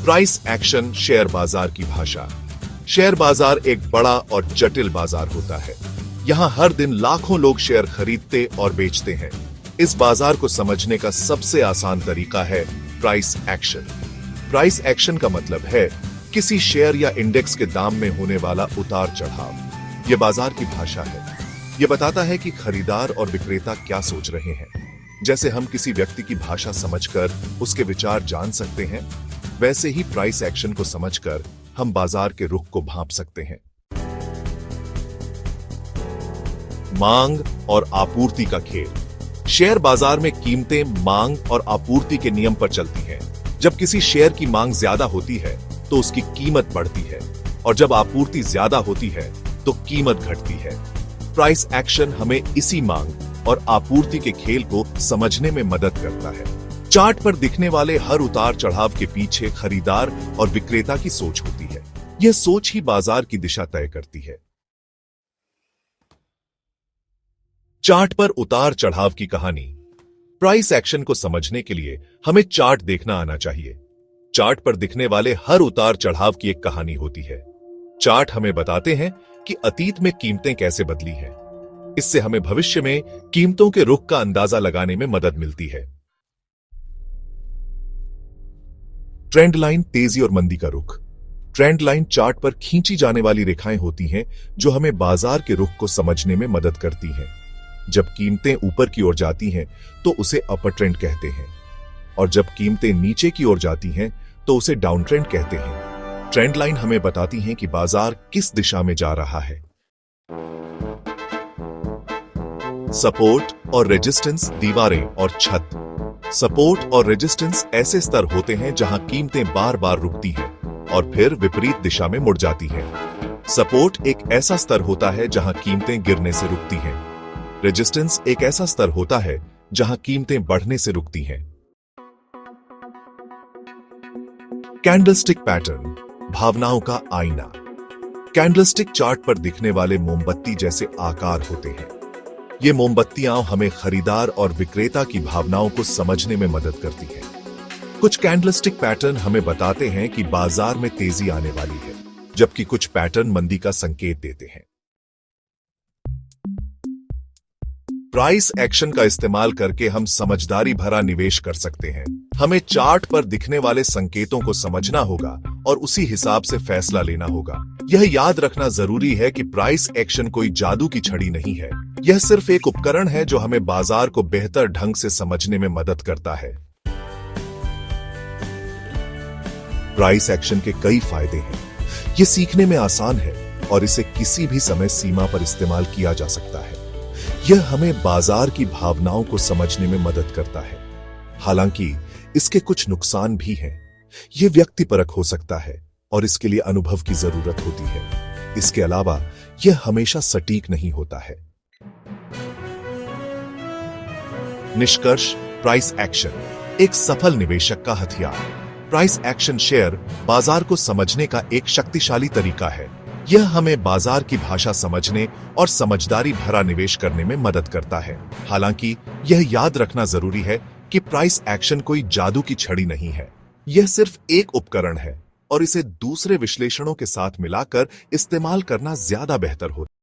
Price action share बाजार की भाषा। शेयर बाजार एक बड़ा और जटिल बाजार होता है। यहाँ हर दिन लाखों लोग शेयर खरीदते और बेचते हैं। इस बाजार को समझने का सबसे आसान तरीका है प्राइस एक्शन। प्राइस एक्शन का मतलब है किसी शेयर या इंडेक्स के दाम में होने वाला उतार चढ़ाव। यह बाजार की भाषा है। यह बताता है कि खरीदार और विक्रेता क्या सोच रहे हैं। जैसे हम किसी व्यक्ति की भाषा समझकर उसके विचार जान सकते हैं, वैसे ही प्राइस एक्शन को समझकर हम बाजार के रुख को भांप सकते हैं। मांग और आपूर्ति का खेल। शेयर बाजार में कीमतें मांग और आपूर्ति के नियम पर चलती हैं। जब किसी शेयर की मांग ज्यादा होती है तो उसकी कीमत बढ़ती है, और जब आपूर्ति ज्यादा होती है तो कीमत घटती है। प्राइस एक्शन हमें इसी मांग और आपूर्ति के खेल को समझने में मदद करता है। चार्ट पर दिखने वाले हर उतार चढ़ाव के पीछे खरीदार और विक्रेता की सोच होती है। यह सोच ही बाजार की दिशा तय करती है। चार्ट पर उतार चढ़ाव की कहानी। प्राइस एक्शन को समझने के लिए हमें चार्ट देखना आना चाहिए। चार्ट पर दिखने वाले हर उतार चढ़ाव की एक कहानी होती है। चार्ट हमें बताते हैं कि अतीत में कीमतें कैसे बदली हैं। इससे हमें भविष्य में कीमतों के रुख का अंदाजा लगाने में मदद मिलती है। ट्रेंड लाइन, तेजी और मंदी का रुख। ट्रेंड लाइन चार्ट पर खींची जाने वाली रेखाएं होती हैं जो हमें बाजार के रुख को समझने में मदद करती हैं। जब कीमतें ऊपर की ओर जाती हैं तो उसे अपर ट्रेंड कहते हैं, और जब कीमतें नीचे की ओर जाती हैं तो उसे डाउन ट्रेंड कहते हैं। ट्रेंड लाइन हमें बताती हैं कि बाजार किस दिशा में जा रहा है। सपोर्ट और रेजिस्टेंस, दीवारें और छत। सपोर्ट और रेजिस्टेंस ऐसे स्तर होते हैं जहां कीमतें बार बार रुकती हैं और फिर विपरीत दिशा में मुड़ जाती हैं। सपोर्ट एक ऐसा स्तर होता है जहां कीमतें गिरने से रुकती हैं। रेजिस्टेंस एक ऐसा स्तर होता है जहां कीमतें बढ़ने से रुकती हैं। कैंडलस्टिक पैटर्न, भावनाओं का आईना। कैंडलस्टिक चार्ट पर दिखने वाले मोमबत्ती जैसे आकार होते हैं। ये मोमबत्तियां हमें खरीदार और विक्रेता की भावनाओं को समझने में मदद करती हैं। कुछ कैंडलस्टिक पैटर्न हमें बताते हैं कि बाजार में तेजी आने वाली है, जबकि कुछ पैटर्न मंदी का संकेत देते हैं। प्राइस एक्शन का इस्तेमाल करके हम समझदारी भरा निवेश कर सकते हैं। हमें चार्ट पर दिखने वाले संकेतों को समझना होगा और उसी हिसाब से फैसला लेना होगा। यह याद रखना जरूरी है कि प्राइस एक्शन कोई जादू की छड़ी नहीं है। यह सिर्फ एक उपकरण है जो हमें बाजार को बेहतर ढंग से समझने में मदद करता है। प्राइस एक्शन के कई फायदे हैं। यह सीखने में आसान है और इसे किसी भी समय सीमा पर इस्तेमाल किया जा सकता है। यह हमें बाजार की भावनाओं को समझने में मदद करता है। हालांकि इसके कुछ नुकसान भी हैं। यह व्यक्तिपरक हो सकता है और इसके लिए अनुभव की जरूरत होती है। इसके अलावा यह हमेशा सटीक नहीं होता है। निष्कर्ष, प्राइस एक्शन एक सफल निवेशक का हथियार। प्राइस एक्शन शेयर बाजार को समझने का एक शक्तिशाली तरीका है। यह हमें बाजार की भाषा समझने और समझदारी भरा निवेश करने में मदद करता है। हालांकि यह याद रखना जरूरी है कि प्राइस एक्शन कोई जादू की छड़ी नहीं है। यह सिर्फ एक उपकरण है और इसे दूसरे विश्लेषणों के साथ मिलाकर इस्तेमाल करना ज्यादा बेहतर होता है।